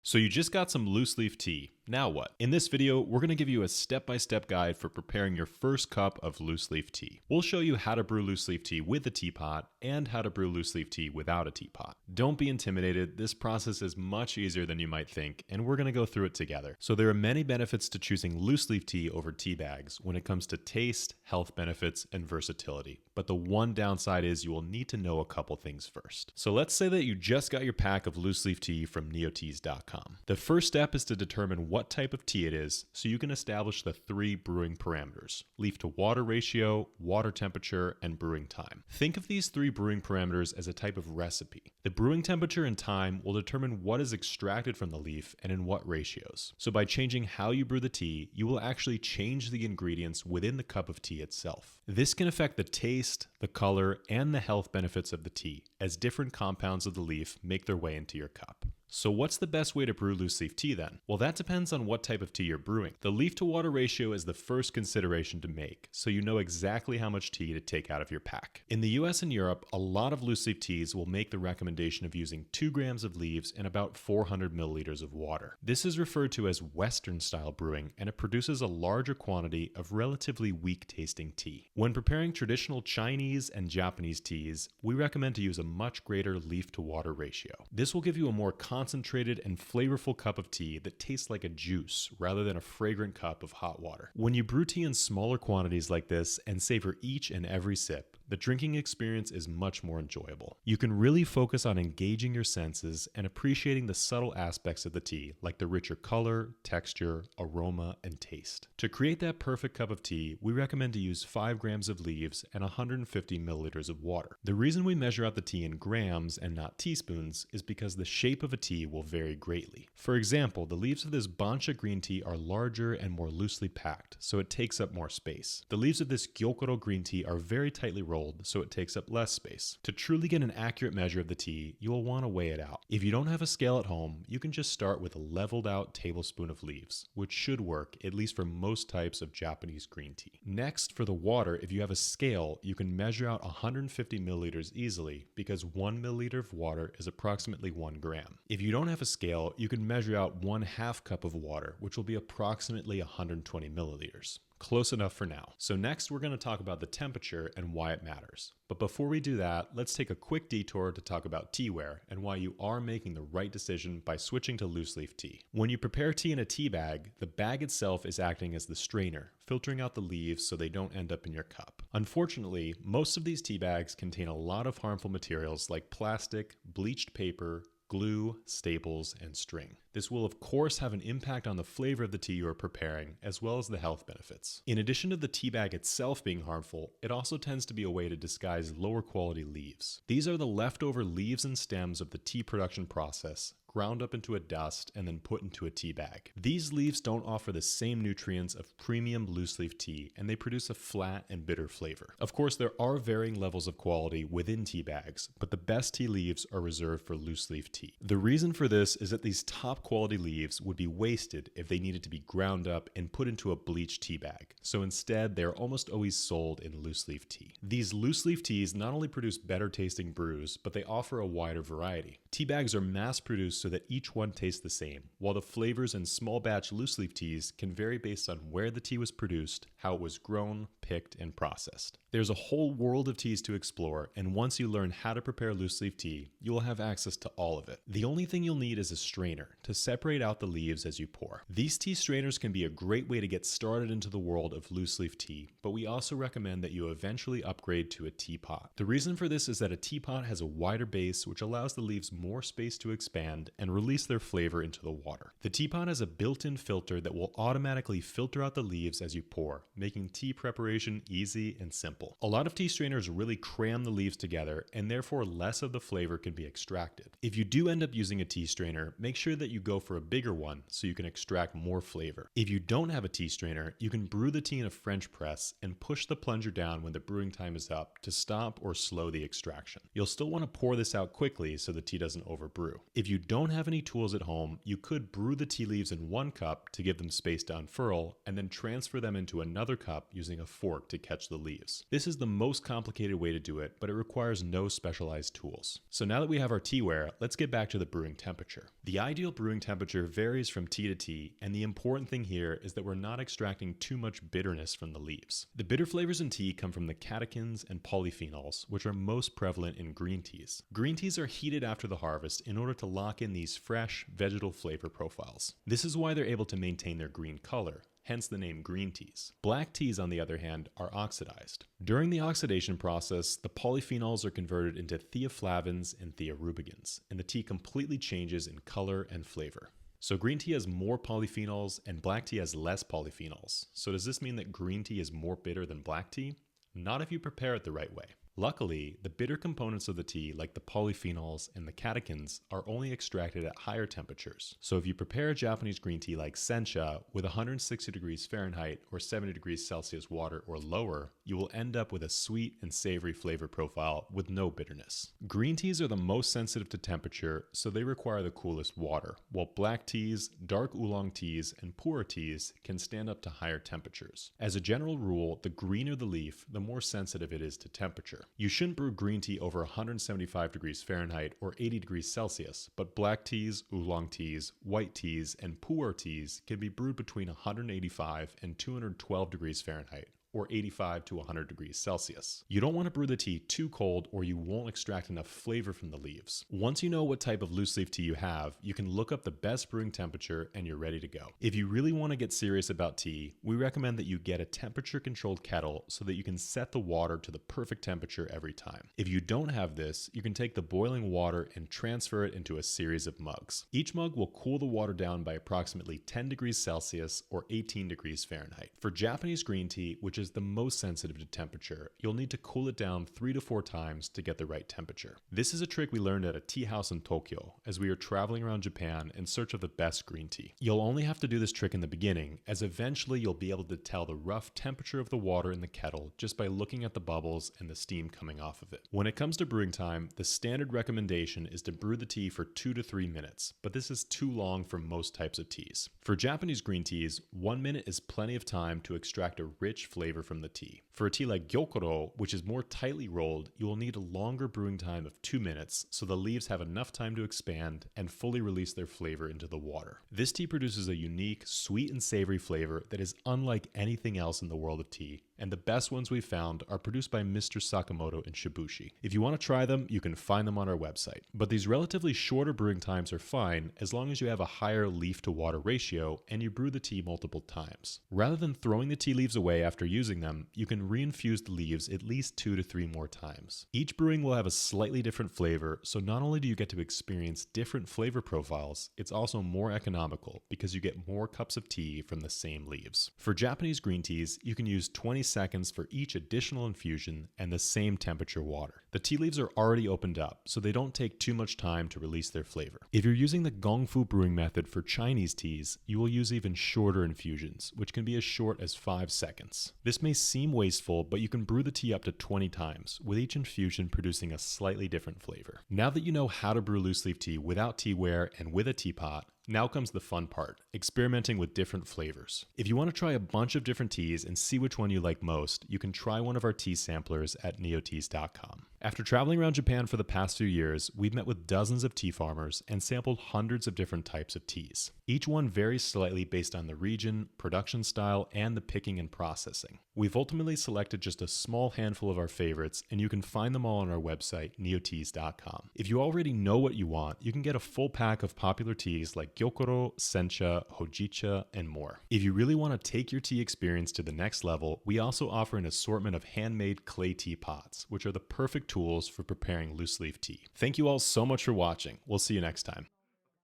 So you just got some loose leaf tea. Now what? In this video, we're going to give you a step-by-step guide for preparing your first cup of loose leaf tea. We'll show you how to brew loose leaf tea with a teapot and how to brew loose leaf tea without a teapot. Don't be intimidated. This process is much easier than you might think, and we're going to go through it together. So there are many benefits to choosing loose leaf tea over tea bags when it comes to taste, health benefits, and versatility. But the one downside is you will need to know a couple things first. So let's say that you just got your pack of loose leaf tea from neoteas.com. The first step is to determine what type of tea it is so you can establish the 3 brewing parameters: leaf to water ratio, water temperature, and brewing time. Think of these 3 brewing parameters as a type of recipe. The brewing temperature and time will determine what is extracted from the leaf and in what ratios. So by changing how you brew the tea, you will actually change the ingredients within the cup of tea itself. This can affect the taste, the color, and the health benefits of the tea as different compounds of the leaf make their way into your cup. So what's the best way to brew loose leaf tea then? Well, that depends on what type of tea you're brewing. The leaf to water ratio is the first consideration to make, so you know exactly how much tea to take out of your pack. In the US and Europe, a lot of loose leaf teas will make the recommendation of using 2 grams of leaves and about 400 milliliters of water. This is referred to as Western style brewing, and it produces a larger quantity of relatively weak tasting tea. When preparing traditional Chinese and Japanese teas, we recommend to use a much greater leaf to water ratio. This will give you a more concentrated and flavorful cup of tea that tastes like a juice rather than a fragrant cup of hot water. When you brew tea in smaller quantities like this and savor each and every sip, the drinking experience is much more enjoyable. You can really focus on engaging your senses and appreciating the subtle aspects of the tea, like the richer color, texture, aroma, and taste. To create that perfect cup of tea, we recommend to use 5 grams of leaves and 150 milliliters of water. The reason we measure out the tea in grams and not teaspoons is because the shape of a tea will vary greatly. For example, the leaves of this Bancha green tea are larger and more loosely packed, so it takes up more space. The leaves of this Gyokuro green tea are very tightly rolled, so it takes up less space. To truly get an accurate measure of the tea, you will want to weigh it out. If you don't have a scale at home, you can just start with a leveled out tablespoon of leaves, which should work at least for most types of Japanese green tea. Next, for the water, if you have a scale, you can measure out 150 milliliters easily because 1 milliliter of water is approximately 1 gram. If you don't have a scale, you can measure out 1/2 cup of water, which will be approximately 120 milliliters. Close enough for now. So next we're going to talk about the temperature and why it matters. But before we do that, let's take a quick detour to talk about teaware and why you are making the right decision by switching to loose leaf tea. When you prepare tea in a tea bag, the bag itself is acting as the strainer, filtering out the leaves so they don't end up in your cup. Unfortunately, most of these tea bags contain a lot of harmful materials like plastic, bleached paper, glue, staples, and string. This will of course have an impact on the flavor of the tea you are preparing, as well as the health benefits. In addition to the tea bag itself being harmful, it also tends to be a way to disguise lower quality leaves. These are the leftover leaves and stems of the tea production process, ground up into a dust and then put into a tea bag. These leaves don't offer the same nutrients of premium loose leaf tea, and they produce a flat and bitter flavor. Of course, there are varying levels of quality within tea bags, but the best tea leaves are reserved for loose leaf tea. The reason for this is that these top quality leaves would be wasted if they needed to be ground up and put into a bleached tea bag. So instead, they are almost always sold in loose leaf tea. These loose leaf teas not only produce better tasting brews, but they offer a wider variety. Tea bags are mass produced so that each one tastes the same, while the flavors in small batch loose leaf teas can vary based on where the tea was produced, how it was grown, picked, and processed. There's a whole world of teas to explore, and once you learn how to prepare loose leaf tea, you will have access to all of it. The only thing you'll need is a strainer to separate out the leaves as you pour. These tea strainers can be a great way to get started into the world of loose leaf tea, but we also recommend that you eventually upgrade to a teapot. The reason for this is that a teapot has a wider base, which allows the leaves more space to expand and release their flavor into the water. The teapot has a built-in filter that will automatically filter out the leaves as you pour, making tea preparation easy and simple. A lot of tea strainers really cram the leaves together, and therefore less of the flavor can be extracted. If you do end up using a tea strainer, make sure that you go for a bigger one so you can extract more flavor. If you don't have a tea strainer, you can brew the tea in a French press and push the plunger down when the brewing time is up to stop or slow the extraction. You'll still want to pour this out quickly so the tea doesn't overbrew. If you don't don't have any tools at home, you could brew the tea leaves in one cup to give them space to unfurl, and then transfer them into another cup using a fork to catch the leaves. This is the most complicated way to do it, but it requires no specialized tools. So now that we have our teaware, let's get back to the brewing temperature. The ideal brewing temperature varies from tea to tea, and the important thing here is that we're not extracting too much bitterness from the leaves. The bitter flavors in tea come from the catechins and polyphenols, which are most prevalent in green teas. Green teas are heated after the harvest in order to lock in these fresh, vegetal flavor profiles. This is why they're able to maintain their green color, hence the name green teas. Black teas, on the other hand, are oxidized. During the oxidation process, the polyphenols are converted into theaflavins and thearubicins, and the tea completely changes in color and flavor. So green tea has more polyphenols and black tea has less polyphenols. So does this mean that green tea is more bitter than black tea? Not if you prepare it the right way. Luckily, the bitter components of the tea, like the polyphenols and the catechins, are only extracted at higher temperatures. So if you prepare a Japanese green tea like sencha with 160 degrees Fahrenheit or 70 degrees Celsius water or lower, you will end up with a sweet and savory flavor profile with no bitterness. Green teas are the most sensitive to temperature, so they require the coolest water, while black teas, dark oolong teas, and pu'er teas can stand up to higher temperatures. As a general rule, the greener the leaf, the more sensitive it is to temperature. You shouldn't brew green tea over 175 degrees Fahrenheit or 80 degrees Celsius, but black teas, oolong teas, white teas, and pu'er teas can be brewed between 185 and 212 degrees Fahrenheit, or 85 to 100 degrees Celsius. You don't want to brew the tea too cold or you won't extract enough flavor from the leaves. Once you know what type of loose leaf tea you have, you can look up the best brewing temperature and you're ready to go. If you really want to get serious about tea, we recommend that you get a temperature controlled kettle so that you can set the water to the perfect temperature every time. If you don't have this, you can take the boiling water and transfer it into a series of mugs. Each mug will cool the water down by approximately 10 degrees Celsius or 18 degrees Fahrenheit. For Japanese green tea, which is the most sensitive to temperature, you'll need to cool it down 3 to 4 times to get the right temperature. This is a trick we learned at a tea house in Tokyo as we were traveling around Japan in search of the best green tea. You'll only have to do this trick in the beginning, as eventually you'll be able to tell the rough temperature of the water in the kettle just by looking at the bubbles and the steam coming off of it. When it comes to brewing time, the standard recommendation is to brew the tea for 2 to 3 minutes, but this is too long for most types of teas. For Japanese green teas, 1 minute is plenty of time to extract a rich flavor from the tea. For a tea like gyokoro, which is more tightly rolled, you will need a longer brewing time of 2 minutes so the leaves have enough time to expand and fully release their flavor into the water. This tea produces a unique, sweet and savory flavor that is unlike anything else in the world of tea, and the best ones we've found are produced by Mr. Sakamoto in Shibushi. If you want to try them, you can find them on our website. But these relatively shorter brewing times are fine as long as you have a higher leaf to water ratio and you brew the tea multiple times. Rather than throwing the tea leaves away after using them, you can reinfuse the leaves at least 2 to 3 more times. Each brewing will have a slightly different flavor, so not only do you get to experience different flavor profiles, it's also more economical because you get more cups of tea from the same leaves. For Japanese green teas, you can use 20 seconds for each additional infusion and the same temperature water. The tea leaves are already opened up, so they don't take too much time to release their flavor. If you're using the gong fu brewing method for Chinese teas, you will use even shorter infusions, which can be as short as 5 seconds. This may seem wasteful, but you can brew the tea up to 20 times, with each infusion producing a slightly different flavor. Now that you know how to brew loose leaf tea without teaware and with a teapot, now comes the fun part, experimenting with different flavors. If you want to try a bunch of different teas and see which one you like most, you can try one of our tea samplers at neoteas.com. After traveling around Japan for the past few years, we've met with dozens of tea farmers and sampled hundreds of different types of teas. Each one varies slightly based on the region, production style, and the picking and processing. We've ultimately selected just a small handful of our favorites, and you can find them all on our website, neoteas.com. If you already know what you want, you can get a full pack of popular teas like gyokoro, sencha, hojicha, and more. If you really want to take your tea experience to the next level, we also offer an assortment of handmade clay teapots, which are the perfect tools for preparing loose leaf tea. Thank you all so much for watching. We'll see you next time.